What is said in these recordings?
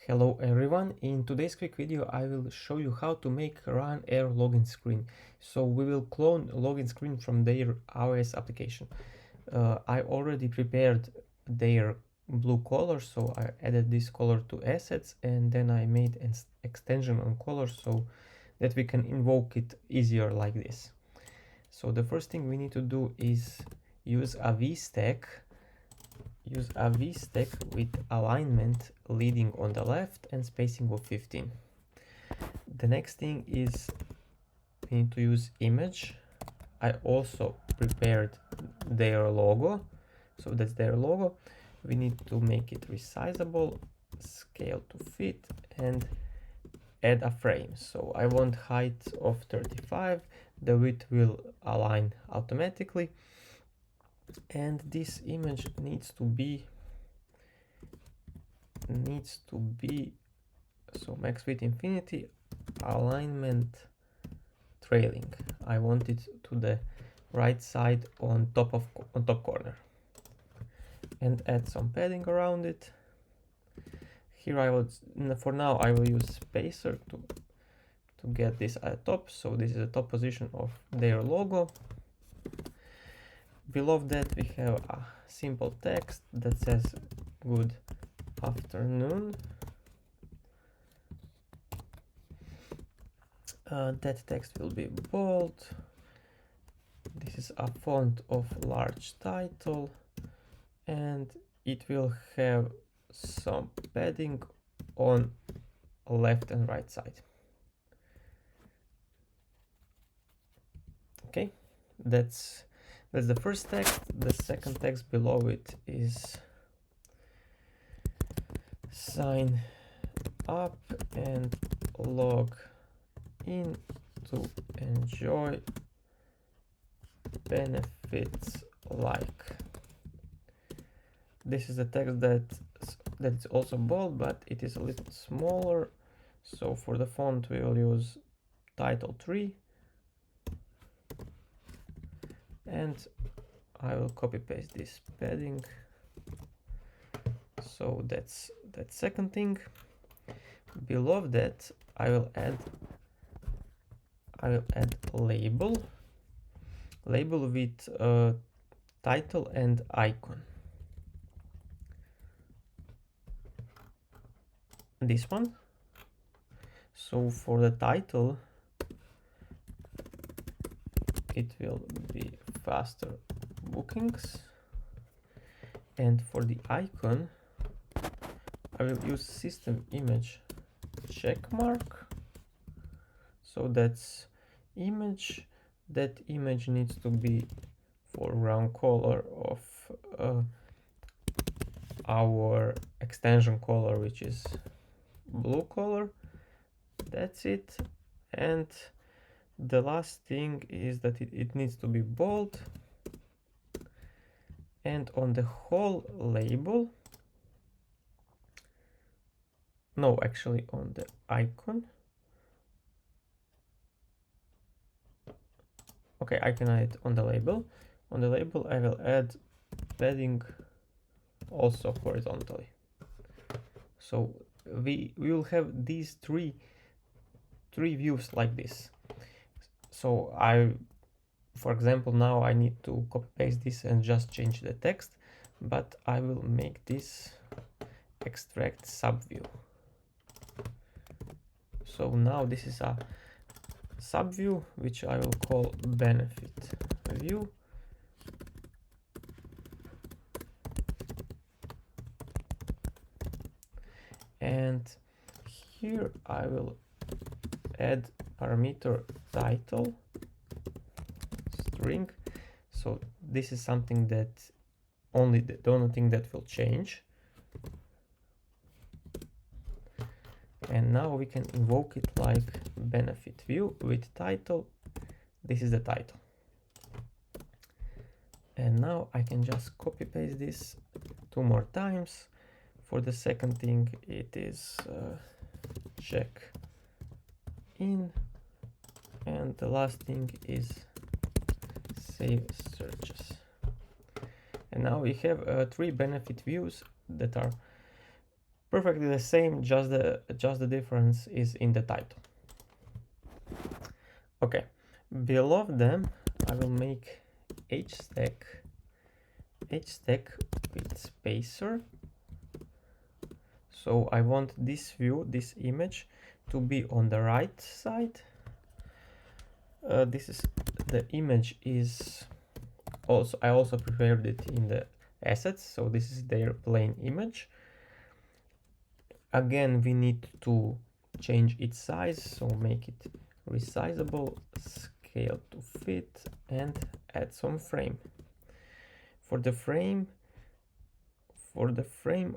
Hello everyone, in today's quick video I will show you how to make Ryanair login screen. So we will clone login screen from their iOS application. I already prepared their blue color, so I added this color to assets and then I made an extension on color so that we can invoke it easier like this. So the first thing we need to do is use a VStack with alignment leading on the left and spacing of 15. The next thing is we need to use image. I also prepared their logo, so that's their logo. We need to make it resizable, scale to fit, and add a frame. So I want height of 35, the width will align automatically, and this image needs to be so max width infinity, alignment trailing. I want it to the right side on top corner, and add some padding around it. Here for now I will use spacer to get this at top, so this is the top position of their logo. Below that we have a simple text that says good afternoon. That text will be bold. This is a font of large title, and it will have some padding on left and right side. Okay, that's the first text. The second text below it is sign up and log in to enjoy benefits like. This is a text that's also bold, but it is a little smaller. So for the font we will use title 3, and I will copy paste this padding. So that's that second thing. Below that I will add label with title and icon. This one. So for the title it will be faster bookings, and for the icon I will use system image checkmark. So that's image. That image needs to be foreground color of our extension color, which is blue color. That's it. And the last thing is that it needs to be bold, and on the whole label, no, actually on the icon. Okay, I can add it on the label. On the label I will add padding also horizontally. So we will have these three views like this. So for example, now I need to copy paste this and just change the text, but I will make this extract subview. So now this is a subview which I will call benefit view. And here I will add parameter title string. So this is something that the only thing that will change. And now we can invoke it like benefit view with title. This is the title. And now I can just copy paste this 2 more times. For the second thing it is check in, and the last thing is save searches. And now we have 3 benefit views that are perfectly the same, just the difference is in the title. Okay, below them I will make hstack with spacer. So I want this view, this image, to be on the right side. This is the image is also, I also prepared it in the assets, so this is their plain image. Again, we need to change its size, so make it resizable, scale to fit, and add some frame. For the frame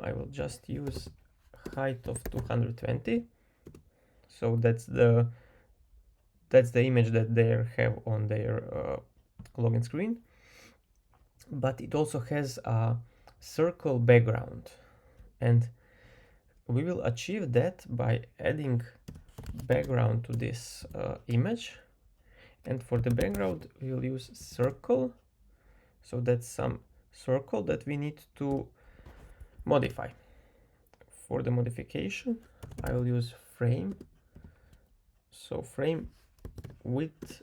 I will just use height of 220. So that's the image that they have on their login screen. But it also has a circle background, and we will achieve that by adding background to this image. And for the background we will use circle, so that's some circle that we need to modify. For the modification I will use frame, so frame width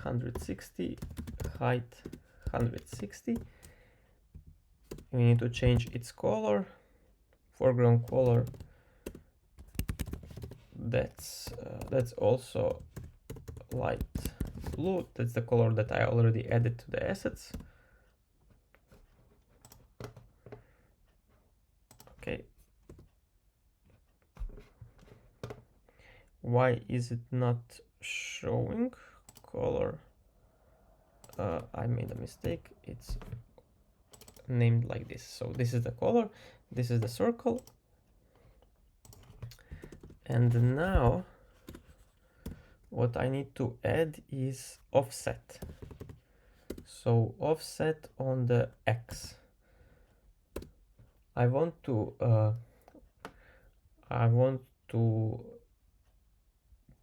160, height 160. We need to change its color, foreground color, that's also light blue. That's the color that I already added to the assets. Okay, why is it not showing color? I made a mistake, it's named like this. So this is the color, this is the circle, and now what I need to add is offset. So offset on the X. I want to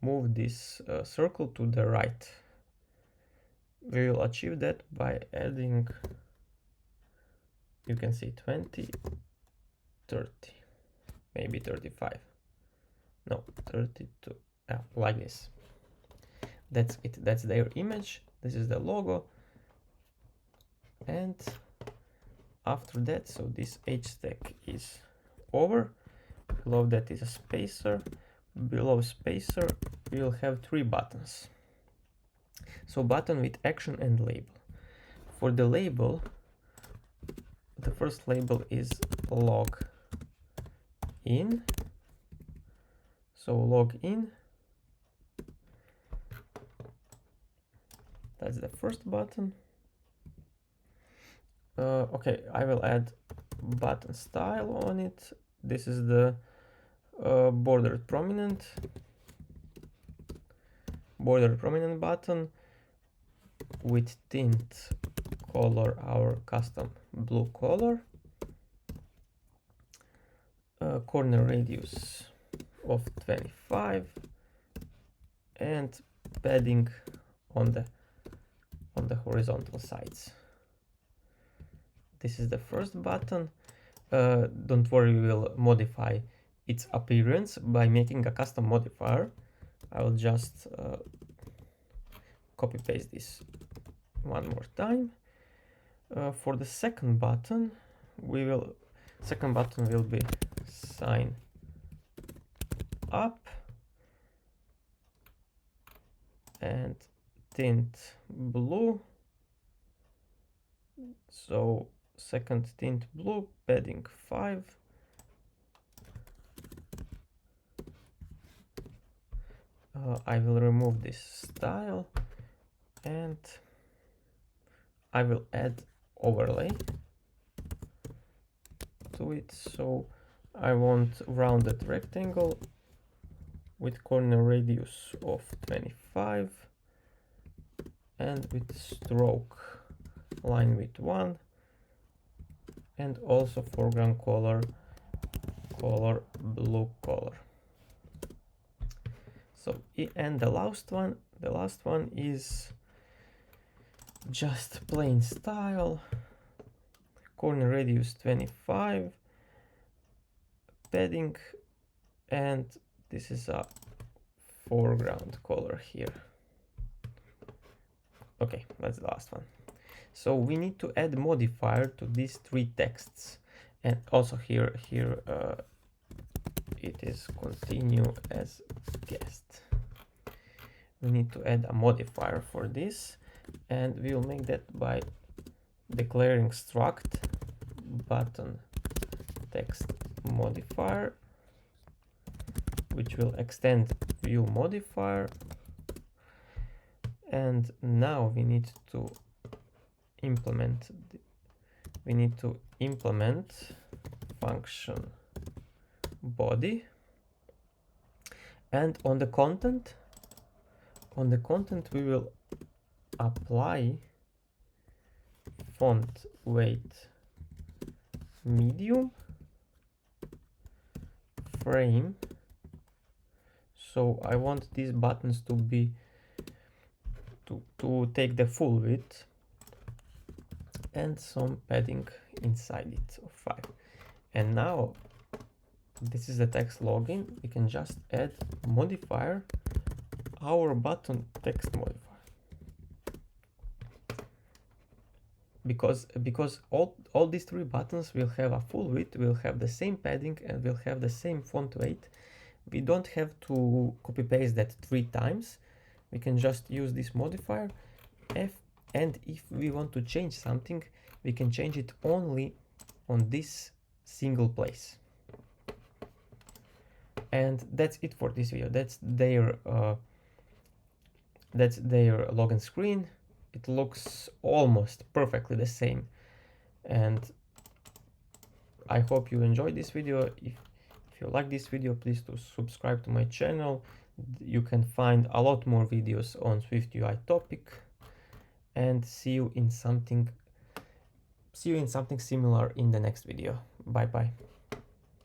move this circle to the right. We will achieve that by adding, you can see 20, 30, maybe 35, no, 32, like this. That's it, that's their image, this is the logo. And after that, so this hstack is over, below that is a spacer, below spacer we will have 3 buttons. So button with action and label. For the label, the first label is log in. So log in, that's the first button. Okay, I will add button style on it. This is the bordered prominent button with tint color, our custom blue color, corner radius of 25, and padding on the horizontal sides. This is the first button. Don't worry, we will modify its appearance by making a custom modifier. I will just copy paste this one more time. For the second button will be sign up and tint blue. So second tint blue, padding 5. I will remove this style and I will add overlay to it. So I want rounded rectangle with corner radius of 25 and with stroke line width 1, and also foreground color blue color. So and the last one is just plain style, corner radius 25, padding, and this is a foreground color here. Okay, that's the last one. So we need to add modifier to these three texts, and also here it is continue as guest. We need to add a modifier for this, and we'll make that by declaring struct button text modifier, which will extend view modifier. And now we need to implement function body, and on the content we will apply font weight medium frame. So I want these buttons to be to take the full width, and some padding inside it of 5. And now this is the text login. We can just add modifier, our button text modifier, because all these three buttons will have a full width, will have the same padding, and will have the same font weight. We don't have to copy paste that 3 times. We can just use this modifier, and if we want to change something, we can change it only on this single place. And that's it for this video. That's their login screen. It looks almost perfectly the same, and I hope you enjoyed this video. If you like this video, please do subscribe to my channel. You can find a lot more videos on SwiftUI topic, and see you in something similar in the next video. Bye bye.